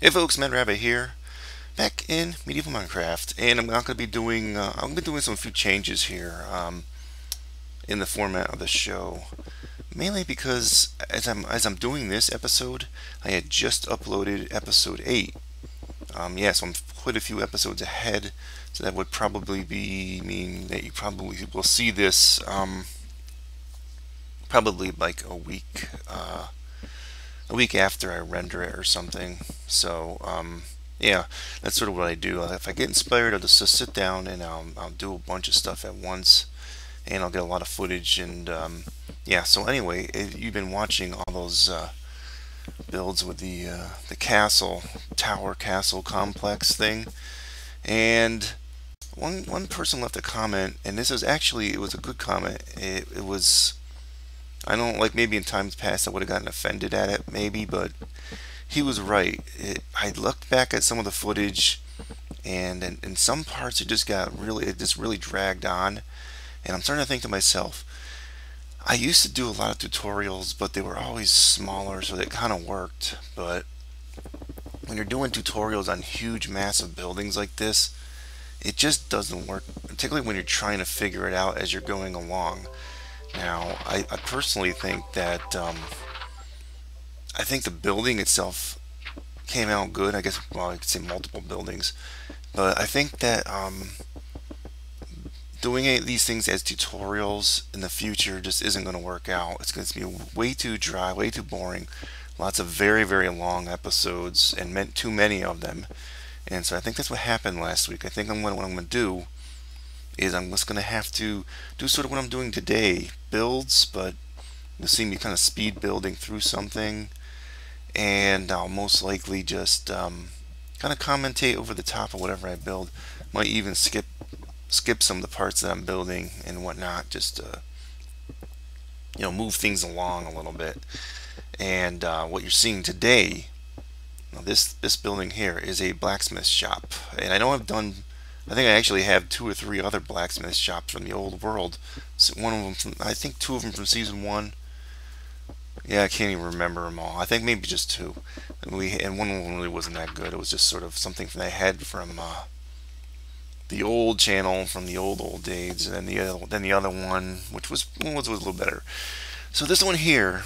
Hey folks, Matt Rabbit here, back in Medieval Minecraft, and I'm not going to be doing. I'm going to be doing some few changes here in the format of the show, mainly because as I'm doing this episode, I had just uploaded episode 8. Yeah, so I'm quite a few episodes ahead, so that would probably mean that you probably will see this probably like a week after I render it or something. So yeah, that's sort of what I do. If I get inspired, I'll just sit down and I'll do a bunch of stuff at once, and I'll get a lot of footage. And yeah, so anyway, you've been watching all those builds with the castle complex thing, and one person left a comment, and this was actually, it was a good comment. It was, I don't, like, maybe in times past I would have gotten offended at it, maybe, but he was right. I looked back at some of the footage, and in some parts it just really dragged on, and I'm starting to think to myself, I used to do a lot of tutorials, but they were always smaller, so that kind of worked. But when you're doing tutorials on huge, massive buildings like this, it just doesn't work, particularly when you're trying to figure it out as you're going along. Now, I personally think that I think the building itself came out good. I guess, well, I could say multiple buildings, but I think that doing these things as tutorials in the future just isn't going to work out. It's going to be way too dry, way too boring. Lots of very, very long episodes, and too many of them. And so I think that's what happened last week. I think what I'm going to do is I'm just going to have to do sort of what I'm doing today, builds, but you'll see me kind of speed building through something, and I'll most likely just kind of commentate over the top of whatever I build. Might even skip some of the parts that I'm building and whatnot, just move things along a little bit. And what you're seeing today, now this building here is a blacksmith shop, and I think I actually have 2 or 3 other blacksmith shops from the old world. So one of them I think 2 of them from season 1. Yeah, I can't even remember them all. I think maybe just 2. And one of them really wasn't that good. It was just sort of something that I had from the old channel from the old days, and then the other one, which was a little better. So this one here,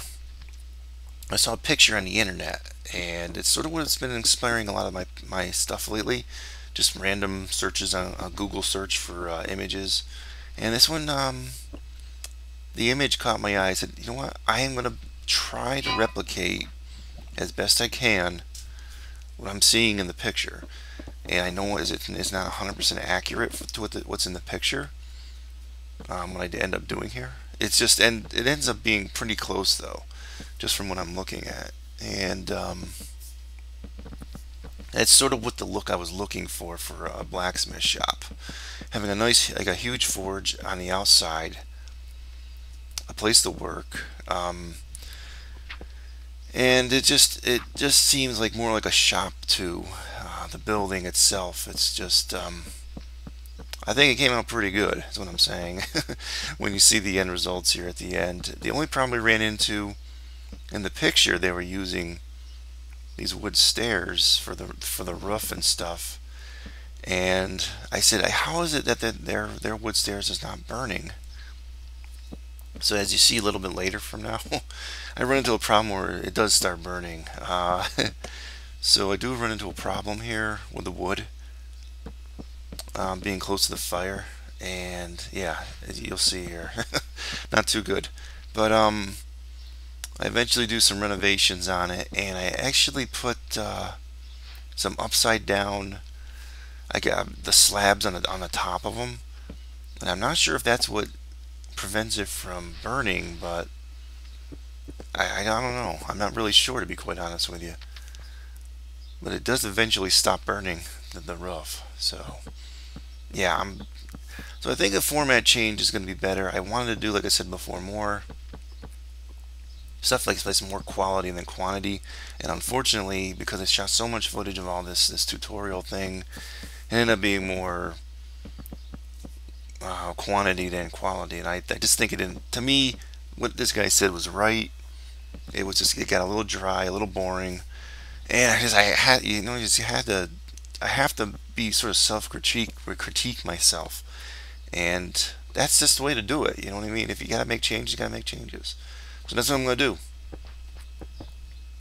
I saw a picture on the internet, and it's sort of what's been inspiring a lot of my stuff lately. Just random searches on a Google search for images, and this one, the image caught my eye. I said, you know what? I am going to try to replicate as best I can what I'm seeing in the picture. And I know it's not 100% accurate to what's in the picture. What I end up doing here, and it ends up being pretty close though, just from what I'm looking at. And that's sort of what the look I was looking for a blacksmith shop, having a nice, like a huge forge on the outside, a place to work. And it just seems like more like a shop too. The building itself, it's just I think it came out pretty good, is what I'm saying. When you see the end results here at the end, the only problem we ran into in the picture, they were using these wood stairs for the roof and stuff, and I said, how is it that their wood stairs is not burning? So as you see a little bit later from now, I run into a problem where it does start burning. So I do run into a problem here with the wood being close to the fire, and yeah, as you'll see here, not too good. But I eventually do some renovations on it, and I actually put some upside down. I got the slabs on the top of them, and I'm not sure if that's what prevents it from burning, but I don't know. I'm not really sure, to be quite honest with you. But it does eventually stop burning the roof. So yeah, so I think a format change is going to be better. I wanted to do, like I said before, more stuff like some more quality than quantity, and unfortunately, because I shot so much footage of all this tutorial thing, it ended up being more quantity than quality. And I just think it didn't. To me, what this guy said was right. It got a little dry, a little boring, And I had, just had to, I have to be sort of critique myself, and that's just the way to do it. You know what I mean? If you gotta make changes, you gotta make changes. So that's what I'm gonna do.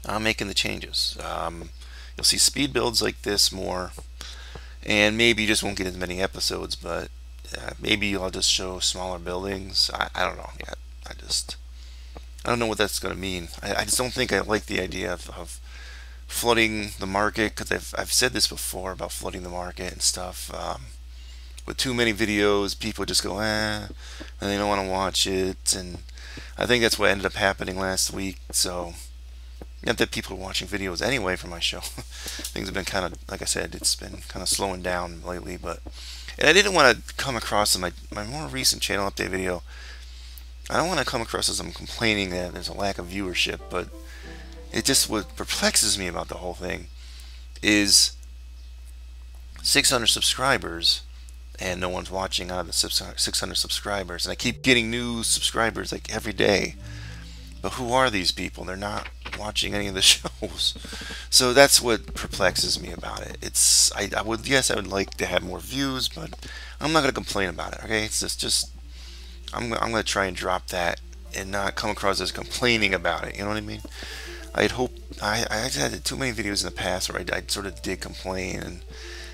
I'm making the changes. You'll see speed builds like this more, and maybe you just won't get as many episodes, but maybe I'll just show smaller buildings. I don't know yet. I don't know what that's going to mean. I just don't think I like the idea of flooding the market, because I've said this before about flooding the market and stuff. With too many videos, people just go, and they don't want to watch it. And I think that's what ended up happening last week. So, not that people are watching videos anyway for my show. Things have been kind of, like I said, it's been kind of slowing down lately. And I didn't want to come across in my more recent channel update video. I don't want to come across as I'm complaining that there's a lack of viewership, but it just, what perplexes me about the whole thing is 600 subscribers and no one's watching out of the 600 subscribers, and I keep getting new subscribers like every day, but who are these people? They're not watching any of the shows. So that's what perplexes me about it. I would like to have more views, but I'm not going to complain about it. Okay, it's just I'm going to try and drop that and not come across as complaining about it. You know what I mean? I'd hope I had too many videos in the past where I sort of did complain, and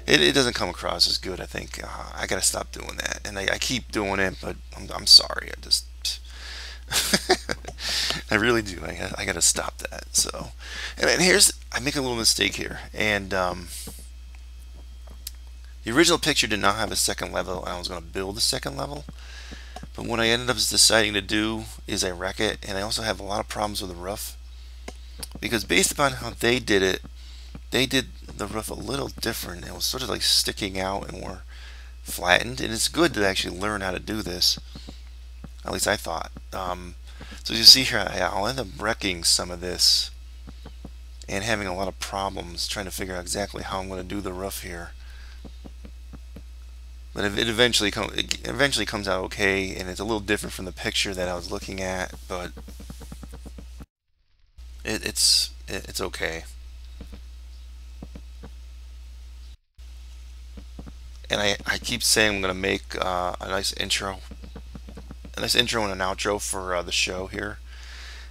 it doesn't come across as good. I think I got to stop doing that, and I keep doing it, but I'm sorry. I just I really do. I got to stop that. So, and I make a little mistake here, and the original picture did not have a second level, and I was going to build a second level. But what I ended up deciding to do is I wreck it, and I also have a lot of problems with the roof, because based upon how they did it, they did the roof a little different. It was sort of like sticking out and more flattened, and it's good to actually learn how to do this. At least I thought. So you see here, I'll end up wrecking some of this and having a lot of problems trying to figure out exactly how I'm going to do the roof here. But it eventually comes out okay, and it's a little different from the picture that I was looking at, but it's okay. And I keep saying I'm going to make a nice intro and an outro for the show here,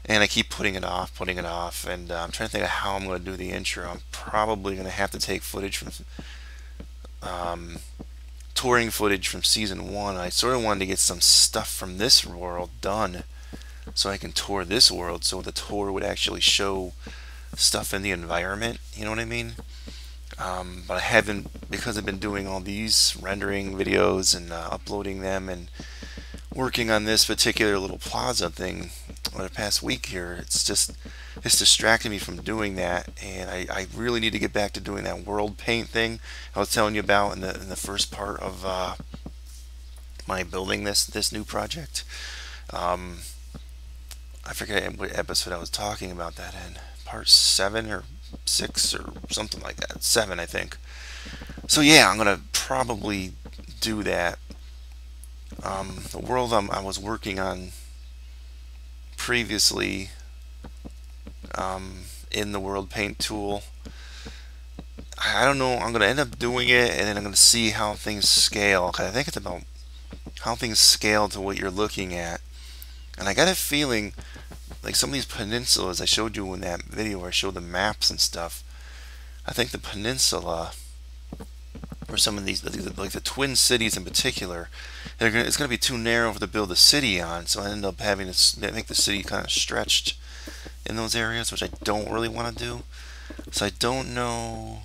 and I keep putting it off, and I'm trying to think of how I'm going to do the intro. I'm probably going to have to take footage from touring footage from season 1. I sort of wanted to get some stuff from this world done so I can tour this world, so the tour would actually show stuff in the environment, you know what I mean? But I haven't, because I've been doing all these rendering videos and uploading them and working on this particular little plaza thing over the past week here. It's distracting me from doing that, and I really need to get back to doing that world paint thing I was telling you about in the first part of my building this new project. I forget what episode I was talking about that in. Part 7 or 6 or something like that. 7, I think. So yeah, I'm gonna probably do that. The world I was working on previously in the world paint tool, I don't know, I'm gonna end up doing it, and then I'm gonna see how things scale, 'cause I think it's about how things scale to what you're looking at. And I got a feeling like some of these peninsulas I showed you in that video where I showed the maps and stuff, I think the peninsula, or some of these, like the Twin Cities in particular, it's going to be too narrow to build a city on, so I end up having to make the city kind of stretched in those areas, which I don't really want to do. So I don't know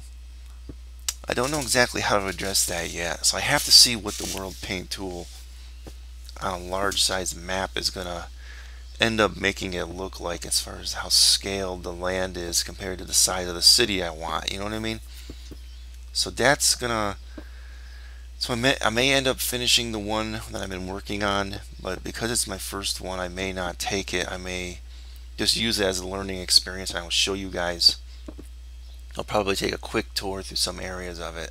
exactly how to address that yet. So I have to see what the world paint tool on a large size map is going to end up making it look like, as far as how scaled the land is compared to the size of the city I want. You know what I mean? So that's gonna. So I may end up finishing the one that I've been working on, but because it's my first one, I may not take it. I may just use it as a learning experience, and I will show you guys. I'll probably take a quick tour through some areas of it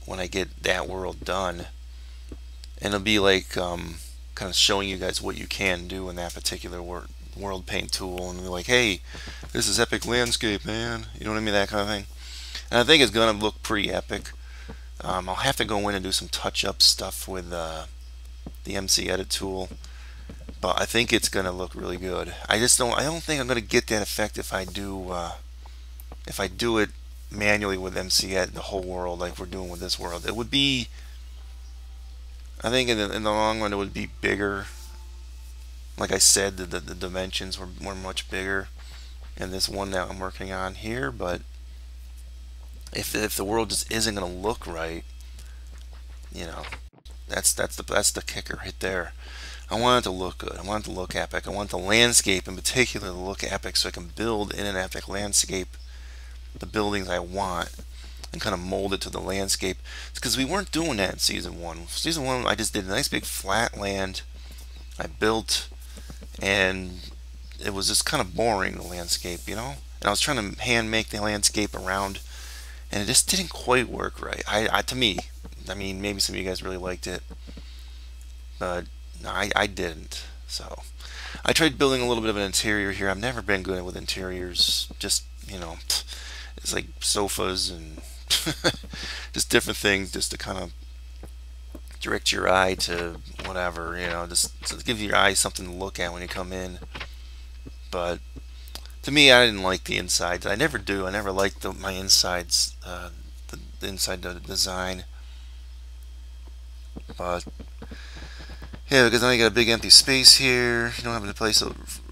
when I get that world done, and it'll be like kind of showing you guys what you can do in that particular world paint tool and be like, hey, this is epic landscape, man. You know what I mean? That kind of thing. And I think it's gonna look pretty epic. I'll have to go in and do some touch-up stuff with the MCEdit tool, but I think it's gonna look really good. I don't think I'm gonna get that effect if I do it manually with MCEdit, the whole world like we're doing with this world. It would be, I think in the long run, it would be bigger. Like I said, the dimensions were much bigger in this one that I'm working on here. But if the world just isn't gonna look right, you know, that's the kicker right there. I want it to look good. I want it to look epic. I want the landscape in particular to look epic, so I can build in an epic landscape the buildings I want and kind of mold it to the landscape. Because we weren't doing that in season one. Season one, I just did a nice big flat land. I built, and it was just kind of boring, the landscape, you know. And I was trying to hand make the landscape around, and it just didn't quite work right. To me, I mean, maybe some of you guys really liked it, but no, I didn't. So I tried building a little bit of an interior here. I've never been good with interiors. Just, you know, it's like sofas and just different things, just to kind of direct your eye to whatever, you know, just to give your eyes something to look at when you come in. But to me, I didn't like the insides. I never do. I never liked my insides, the inside design. But yeah, because now you got a big empty space here. You don't have a place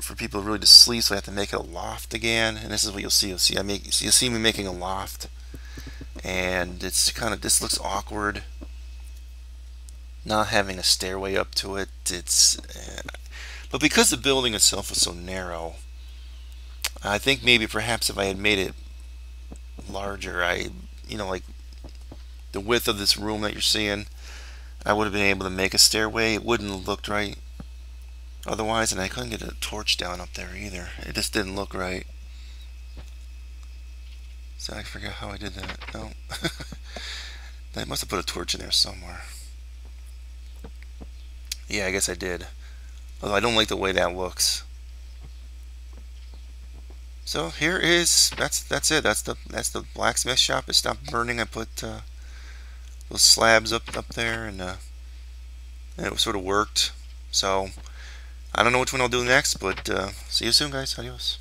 for people really to sleep, so I have to make it a loft again. And this is what you'll see. You'll see me making a loft, and it's kind of, this looks awkward. Not having a stairway up to it. But because the building itself is so narrow, I think maybe perhaps if I had made it larger, you know, like the width of this room that you're seeing, I would have been able to make a stairway. It wouldn't have looked right otherwise, and I couldn't get a torch down up there either. It just didn't look right. So I forget how I did that. No. I must have put a torch in there somewhere. Yeah, I guess I did. Although I don't like the way that looks. So here is, that's it. That's the blacksmith shop. It stopped burning. I put those slabs up there, and it sort of worked. So I don't know which one I'll do next, but see you soon, guys. Adios.